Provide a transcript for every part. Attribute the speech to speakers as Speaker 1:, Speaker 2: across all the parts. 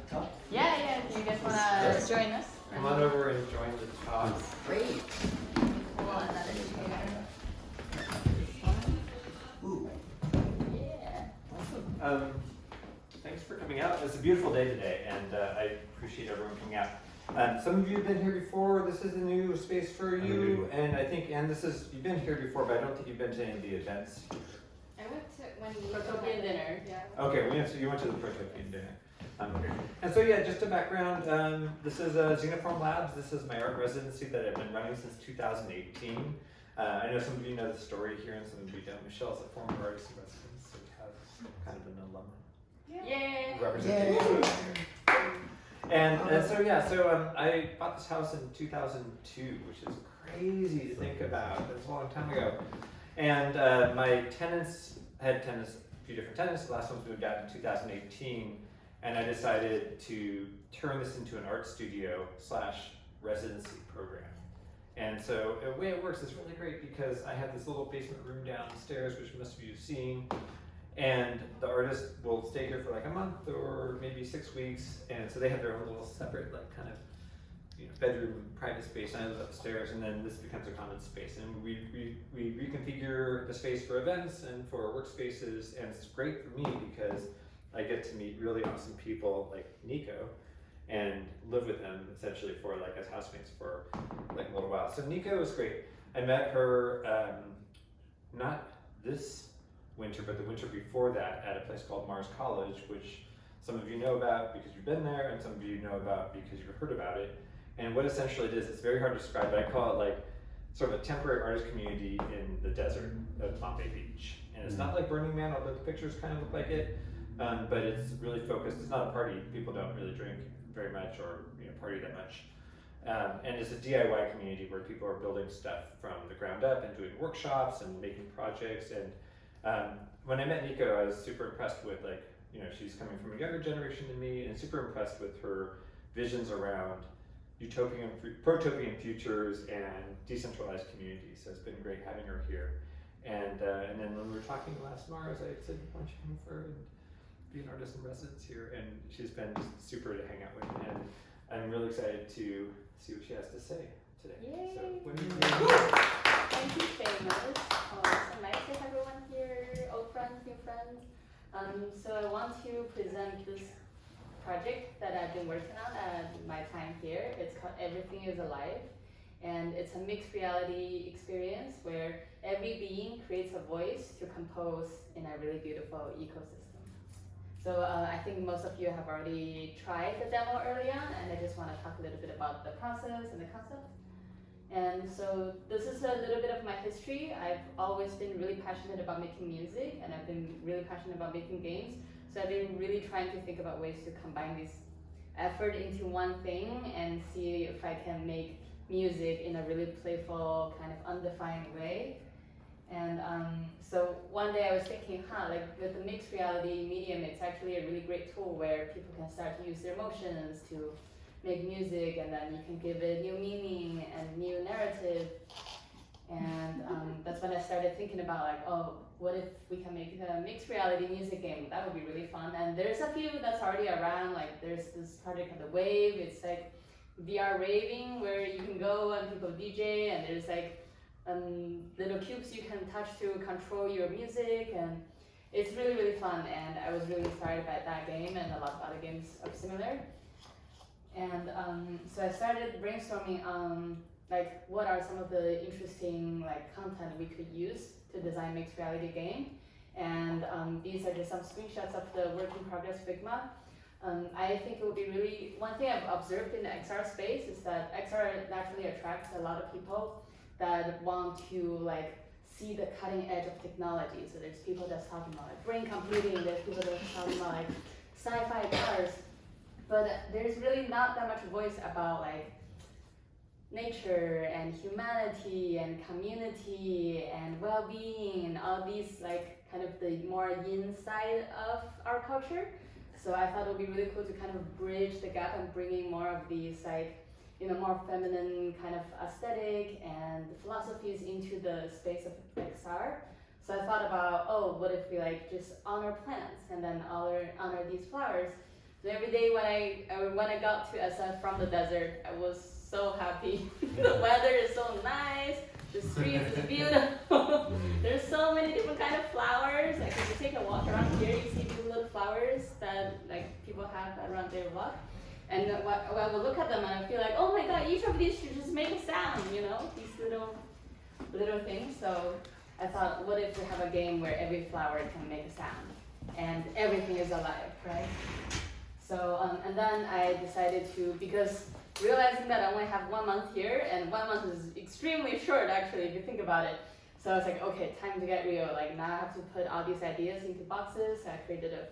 Speaker 1: talk?
Speaker 2: Yeah. Do you guys want to join us?
Speaker 3: Come on over and join the talk.
Speaker 1: Great.
Speaker 2: Pull another chair.
Speaker 1: Ooh.
Speaker 2: Yeah.
Speaker 3: Awesome. Thanks for coming out. It's a beautiful day today, and I appreciate everyone coming out. Some of you have been here before. This is a new space for you, and I think, you've been here before, but I don't think you've been to any of the events.
Speaker 2: I went to Protopian dinner. Yeah.
Speaker 3: Okay, you went to the Protopian dinner. And so yeah, just a background, this is Xenoform Labs. This is my art residency that I've been running since 2018. I know some of you know the story here and some of you don't. Michelle's a former artist in residence, so we have kind of an alumni
Speaker 2: Yay!
Speaker 3: representation here. And so I bought this house in 2002, which is crazy to think about. That's a long time ago. And my tenants had a few different tenants. The last ones moved out in 2018. And I decided to turn this into an art studio / residency program. And so the way it works is really great because I have this little basement room downstairs, which most of you have seen. And the artist will stay here for like a month or maybe 6 weeks. And so they have their own little separate bedroom private space. And I live upstairs, and then this becomes a common space. And we reconfigure the space for events and for workspaces. And it's great for me because I get to meet really awesome people like Nico and live with them essentially for as housemates for a little while. So Nico is great. I met her not this winter, but the winter before that at a place called Mars College, which some of you know about because you've been there, and some of you know about because you've heard about it. And what essentially it is, it's very hard to describe, but I call it sort of a temporary artist community in the desert of Palm Bay Beach. And it's not like Burning Man, although the pictures kind of look like it. But it's really focused. It's not a party. People don't really drink very much or party that much. And it's a DIY community where people are building stuff from the ground up and doing workshops and making projects. And when I met Nico, I was super impressed with she's coming from a younger generation than me, and super impressed with her visions around protopian futures and decentralized communities. So it's been great having her here. And then when we were talking last Mars, I said, why don't you come over and be an artist in residence here, and she's been just super to hang out with, and I'm really excited to see what she has to say today.
Speaker 2: Yay.
Speaker 3: So, what do you
Speaker 2: Thank you, Famous. So nice to have everyone here, old friends, new friends. So I want to present this project that I've been working on at my time here. It's called Everything is Alive, and it's a mixed reality experience where every being creates a voice to compose in a really beautiful ecosystem. So I think most of you have already tried the demo early on, and I just want to talk a little bit about the process and the concept. And so this is a little bit of my history. I've always been really passionate about making music, and I've been really passionate about making games. So I've been really trying to think about ways to combine this effort into one thing and see if I can make music in a really playful, kind of undefined way. And so one day I was thinking, with the mixed reality medium, it's actually a really great tool where people can start to use their emotions to make music, and then you can give it new meaning and new narrative. And that's when I started thinking about what if we can make a mixed reality music game? That would be really fun. And there's a few that's already around. There's this project called The Wave. It's VR raving where you can go and people DJ, and there's little cubes you can touch to control your music, and it's really, really fun. And I was really inspired by that game and a lot of other games of similar. And so I started brainstorming on what are some of the interesting content we could use to design mixed reality game. And these are just some screenshots of the work in progress Figma. I think it would be really, one thing I've observed in the XR space is that XR naturally attracts a lot of people that want to see the cutting edge of technology. So there's people that's talking about brain computing, there's people that's talking about sci-fi cars, but there's really not that much voice about nature and humanity and community and well-being and all these kind of the more yin side of our culture. So I thought it would be really cool to kind of bridge the gap and bringing more of these more feminine kind of aesthetic and philosophies into the space of XR. So I thought about, what if we just honor plants and then honor these flowers. So every day when I got to SF from the desert, I was so happy. The weather is so nice. The streets is beautiful. There's so many different kind of flowers. Like if you take a walk around here, you see these little flowers that like people have around their walk. And when I will look at them and I feel like, oh my god, each of these should just make a sound, you know, these little things. So I thought, what if we have a game where every flower can make a sound and everything is alive, right? So and then I decided to, because realizing that I only have 1 month here, and 1 month is extremely short actually if you think about it. So I was like, okay, time to get real. Like now I have to put all these ideas into boxes. I created a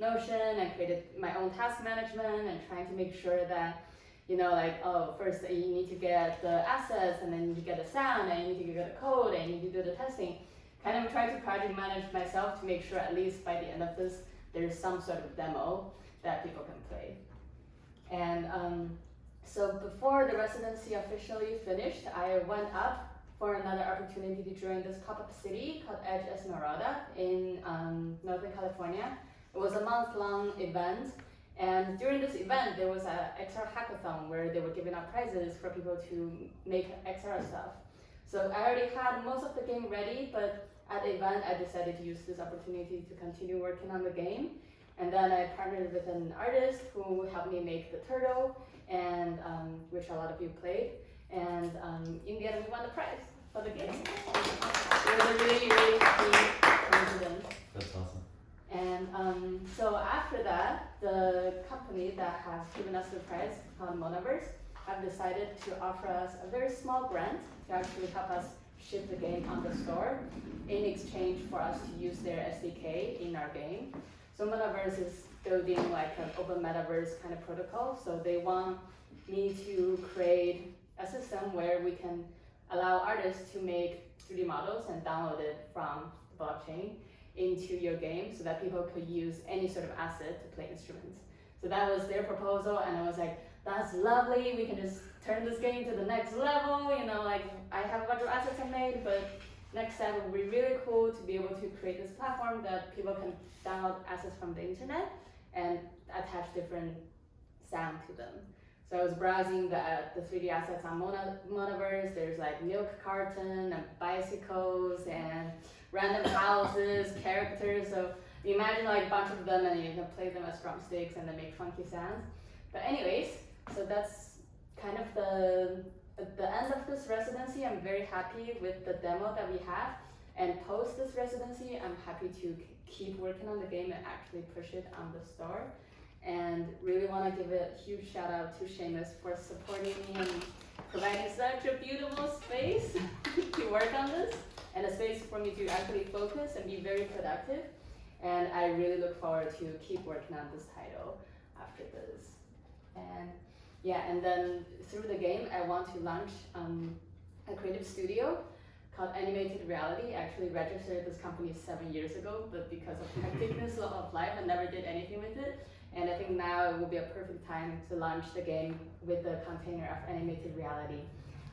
Speaker 2: Notion, I created my own task management and trying to make sure that, you know, like, oh, first you need to get the assets, and then you need to get the sound, and you need to get the code, and you need to do the testing. Kind of try to project manage myself to make sure at least by the end of this, there's some sort of demo that people can play. And so before the residency officially finished, I went up for another opportunity to join this pop-up city called Edge Esmeralda in Northern California. It was a month-long event, and during this event, there was an XR hackathon where they were giving out prizes for people to make XR stuff. So I already had most of the game ready, but at the event, I decided to use this opportunity to continue working on the game. And then I partnered with an artist who helped me make the turtle, and which a lot of you played. And in the end, we won the prize for the game. It was a really, really happy coincidence.
Speaker 1: That's awesome.
Speaker 2: And so after that, the company that has given us the prize, called Monaverse, have decided to offer us a very small grant to actually help us ship the game on the store in exchange for us to use their SDK in our game. So Monaverse is building like an open metaverse kind of protocol. So they want me to create a system where we can allow artists to make 3D models and download it from the blockchain into your game so that people could use any sort of asset to play instruments. So that was their proposal, and I was like, that's lovely, we can just turn this game to the next level, you know, like I have a bunch of assets I made, but next step would be really cool to be able to create this platform that people can download assets from the internet and attach different sound to them. So I was browsing the 3D assets on Monaverse. There's like milk carton and bicycles and random houses, characters. So you imagine like a bunch of them and you can play them as drumsticks and they make funky sounds. But anyways, so that's kind of the end of this residency. I'm very happy with the demo that we have. And post this residency, I'm happy to keep working on the game and actually push it on the store. And really want to give a huge shout out to Seamus for supporting me and providing such a beautiful space to work on this, and a space for me to actually focus and be very productive. And I really look forward to keep working on this title after this. And yeah, and then through the game, I want to launch a creative studio called Animated Reality. I actually registered this company 7 years ago, but because of hecticness of life, I never did anything with it. And I think now it will be a perfect time to launch the game with the container of Animated Reality.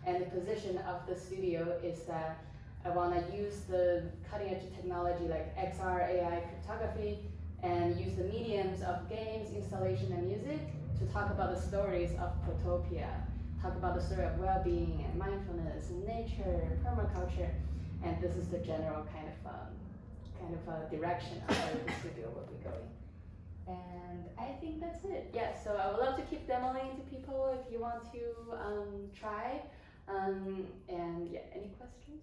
Speaker 2: And the position of the studio is that I want to use the cutting edge technology like XR, AI, cryptography, and use the mediums of games, installation, and music to talk about the stories of Protopia, talk about the story of well-being and mindfulness and nature, permaculture, and this is the general kind of direction of where the studio will be going. And I think that's it. Yeah, so I would love to keep demoing to people if you want to try. And yeah, any questions?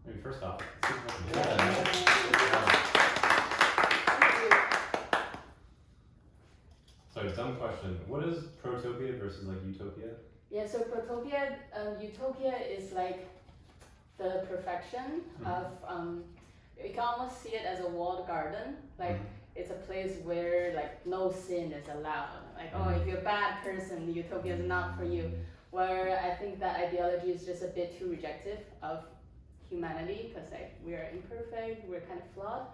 Speaker 1: Maybe first off, sorry, dumb question. What is Protopia versus like Utopia?
Speaker 2: Yeah, so Protopia, Utopia is like the perfection of, you can almost see it as a walled garden. Like it's a place where like no sin is allowed. Like, oh, if you're a bad person, Utopia is not for you. Where I think that ideology is just a bit too rejective of humanity, because like we are imperfect, we're kind of flawed.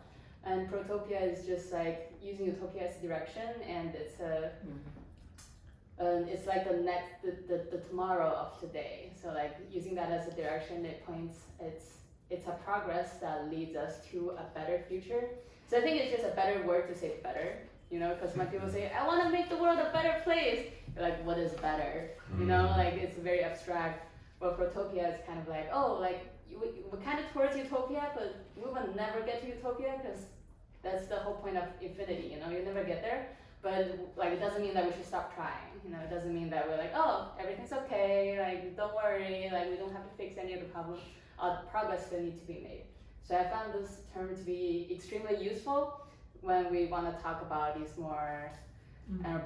Speaker 2: And Protopia is just like using Utopia as direction, and it's it's like the tomorrow of today. So like using that as a direction, it points, it's a progress that leads us to a better future. So I think it's just a better word to say better, you know, because when people say, I want to make the world a better place, you're like, what is better? You know, like it's very abstract. But Protopia is kind of like, oh, like we're kind of towards utopia, but we will never get to utopia because that's the whole point of infinity, you know, you never get there. But like it doesn't mean that we should stop trying, you know, it doesn't mean that we're like, oh, everything's okay, like don't worry, like we don't have to fix any of the problems. Progress still needs to be made. So I found this term to be extremely useful when we want to talk about these more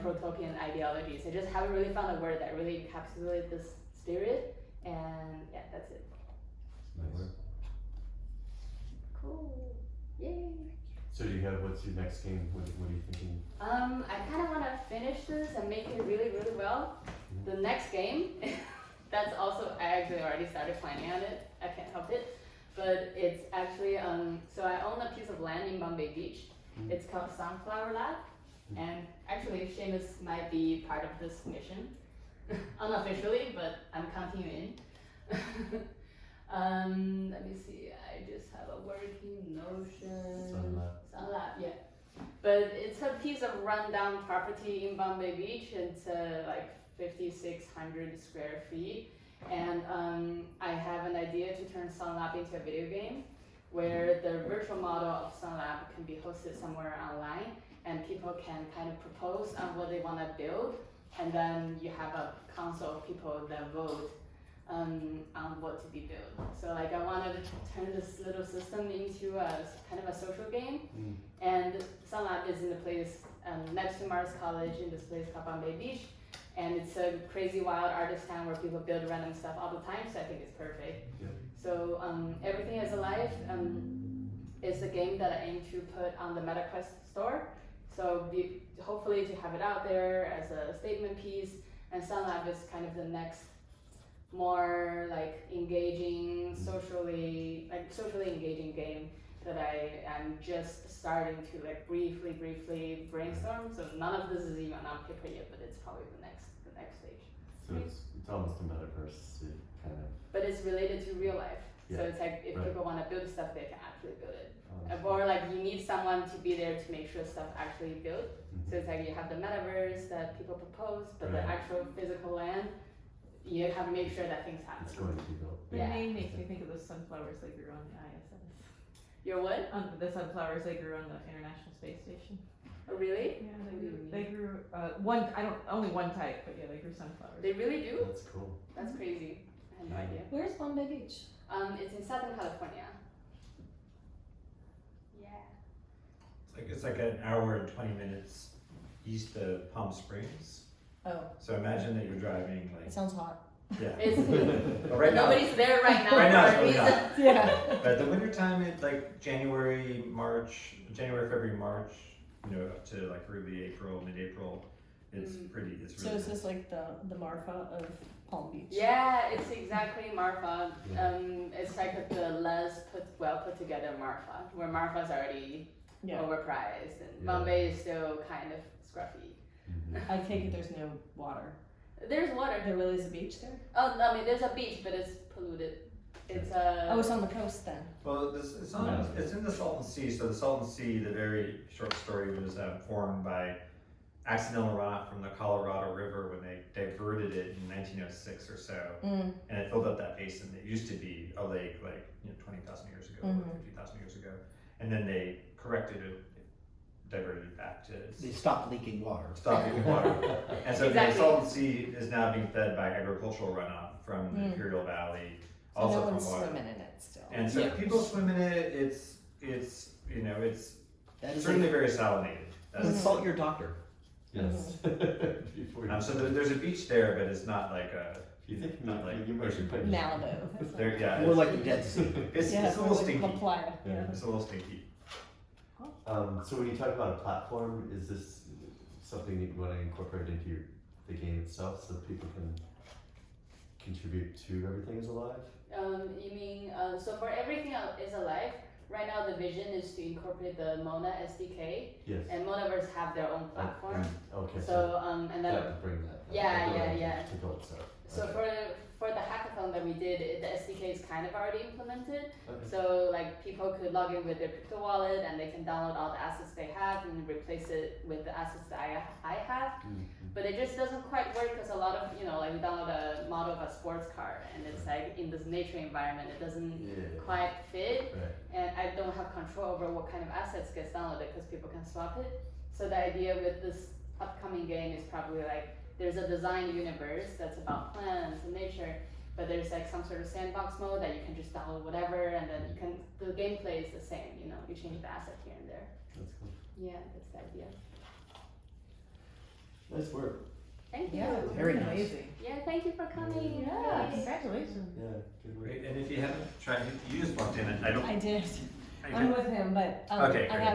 Speaker 2: protopian ideologies. I just haven't really found a word that really encapsulates this spirit, and yeah, that's it.
Speaker 1: Nice.
Speaker 2: Cool. Yay.
Speaker 1: So do you have, what's your next game? What are you thinking?
Speaker 2: I kind of want to finish this and make it really, really well. The next game, that's also, I actually already started planning on it. I can't help it. But it's actually, so I own a piece of land in Bombay Beach. It's called Sunflower Lab. And actually, Seamus might be part of this mission. Unofficially, but I'm counting you in. Let me see, I just have a working Notion. Sunlab, yeah. But it's a piece of rundown property in Bombay Beach. It's like 5,600 square feet. And I have an idea to turn Sunlab into a video game where the virtual model of Sunlab can be hosted somewhere online and people can kind of propose on what they want to build. And then you have a council of people that vote on what to be built. So like I wanted to turn this little system into a kind of a social game. And Sunlab is in the place next to Mars College in this place called Bombay Beach. And it's a crazy wild artist town where people build random stuff all the time, so I think it's perfect.
Speaker 1: Yeah.
Speaker 2: So Everything is Alive is a game that I aim to put on the MetaQuest store. So hopefully to have it out there as a statement piece. And Sunlab is kind of the next more like engaging, socially engaging game that I am just starting to like briefly brainstorm. So none of this is even on paper yet, but it's probably the next stage.
Speaker 1: So it's almost a metaverse kind of.
Speaker 2: But it's related to real life.
Speaker 1: Yeah.
Speaker 2: So it's like if
Speaker 1: Right.
Speaker 2: people want to build stuff, they can actually build it.
Speaker 1: Oh,
Speaker 2: Or like you need someone to be there to make sure stuff actually built. So it's like you have the metaverse that people propose, but the
Speaker 1: Right.
Speaker 2: actual physical land, you have to make sure that things happen.
Speaker 1: It's going to be built.
Speaker 4: The
Speaker 2: Yeah.
Speaker 4: name makes me think of the sunflowers they grew on the ISS.
Speaker 2: You're what?
Speaker 4: The sunflowers they grew on the International Space Station.
Speaker 2: Oh, really?
Speaker 4: Yeah, they grew only one type, but yeah, they grew sunflowers.
Speaker 2: They really do?
Speaker 1: That's cool.
Speaker 2: That's crazy. I had no idea.
Speaker 5: Where's Bombay Beach?
Speaker 2: It's in Southern California. Yeah.
Speaker 3: It's like an hour and 20 minutes east of Palm Springs.
Speaker 5: Oh,
Speaker 3: So imagine that you're driving
Speaker 5: it
Speaker 3: like,
Speaker 5: sounds hot.
Speaker 3: yeah.
Speaker 2: It's
Speaker 3: But right now,
Speaker 2: nobody's there right now
Speaker 3: Right now
Speaker 2: for
Speaker 3: it's
Speaker 2: a
Speaker 3: really
Speaker 2: reason.
Speaker 3: hot.
Speaker 5: Yeah.
Speaker 3: But the winter time, it's like January, February, March, up to like early April, mid-April. It's pretty, it's
Speaker 5: So
Speaker 3: really
Speaker 5: is this like the Marfa of Palm Beach?
Speaker 2: Yeah, it's exactly Marfa. It's like the less put together Marfa, where Marfa's already
Speaker 5: Yeah.
Speaker 2: overpriced and
Speaker 1: Yeah.
Speaker 2: Bombay is still kind of scruffy.
Speaker 5: I take it there's no water.
Speaker 2: There's water.
Speaker 5: There really is a beach there?
Speaker 2: Oh, I mean, there's a beach, but it's polluted. It's
Speaker 5: Oh, it's on the coast then.
Speaker 3: Well, it's in the Salton Sea. So the Salton Sea, the very short story was formed by accidental runoff from the Colorado River when they diverted it in 1906 or so, and it filled up that basin. It used to be a lake like 20,000 years ago, or 50,000 years ago, and then they corrected it, diverted it back to
Speaker 6: They stopped leaking water.
Speaker 3: stop leaking water. And so
Speaker 2: Exactly.
Speaker 3: the Salton Sea is now being fed by agricultural runoff from the Imperial Valley,
Speaker 5: So
Speaker 3: also
Speaker 5: no
Speaker 3: from
Speaker 5: one's
Speaker 3: water.
Speaker 5: swimming in it still.
Speaker 3: And so people swim in it. It's
Speaker 6: That is
Speaker 3: certainly very salinated.
Speaker 6: consult your doctor.
Speaker 1: Yes. Before you.
Speaker 3: So there's a beach there, but it's not like a.
Speaker 1: You think
Speaker 3: Not like
Speaker 1: you might
Speaker 3: ocean
Speaker 1: put
Speaker 5: Malibu.
Speaker 3: There, yeah,
Speaker 6: More
Speaker 3: it's,
Speaker 6: like the Dead Sea.
Speaker 3: it's
Speaker 5: Yeah,
Speaker 3: a
Speaker 5: more
Speaker 3: little
Speaker 5: like
Speaker 3: stinky.
Speaker 5: La Playa.
Speaker 1: Yeah.
Speaker 3: It's a little stinky.
Speaker 1: So when you talk about a platform, is this something that you want to incorporate into the game itself so people can contribute to Everything is Alive?
Speaker 2: You mean, so for Everything is Alive, right now the vision is to incorporate the Mona SDK,
Speaker 1: Yes.
Speaker 2: and Monaverse have their own platform.
Speaker 1: Okay.
Speaker 2: So, and then
Speaker 1: that would bring that.
Speaker 2: Yeah,
Speaker 1: ability
Speaker 2: yeah.
Speaker 1: To build stuff.
Speaker 2: So
Speaker 1: Okay.
Speaker 2: for the hackathon that we did, the SDK is kind of already implemented.
Speaker 1: Okay.
Speaker 2: So like people could log in with their crypto wallet and they can download all the assets they have and replace it with the assets that I have. But it just doesn't quite work because a lot of, like we download a model of a sports car and it's like in this nature environment, it doesn't quite fit.
Speaker 1: Right.
Speaker 2: And I don't have control over what kind of assets gets downloaded because people can swap it. So the idea with this upcoming game is probably like, there's a design universe that's about plants and nature, but there's like some sort of sandbox mode that you can just download whatever and then the gameplay is the same, you change the asset here and there.
Speaker 1: That's cool.
Speaker 2: Yeah, that's the idea.
Speaker 1: Nice work.
Speaker 2: Thank you.
Speaker 4: Yeah,
Speaker 6: Very
Speaker 4: very
Speaker 6: nice.
Speaker 4: amazing.
Speaker 2: Yeah, thank you for coming.
Speaker 4: Yeah,
Speaker 2: Yay.
Speaker 4: congratulations.
Speaker 1: Yeah, good work.
Speaker 3: Great, and if you haven't tried, you just walked in and I don't.
Speaker 5: I did.
Speaker 3: I
Speaker 5: I'm with him, but
Speaker 3: Okay,
Speaker 5: I
Speaker 3: great.
Speaker 5: have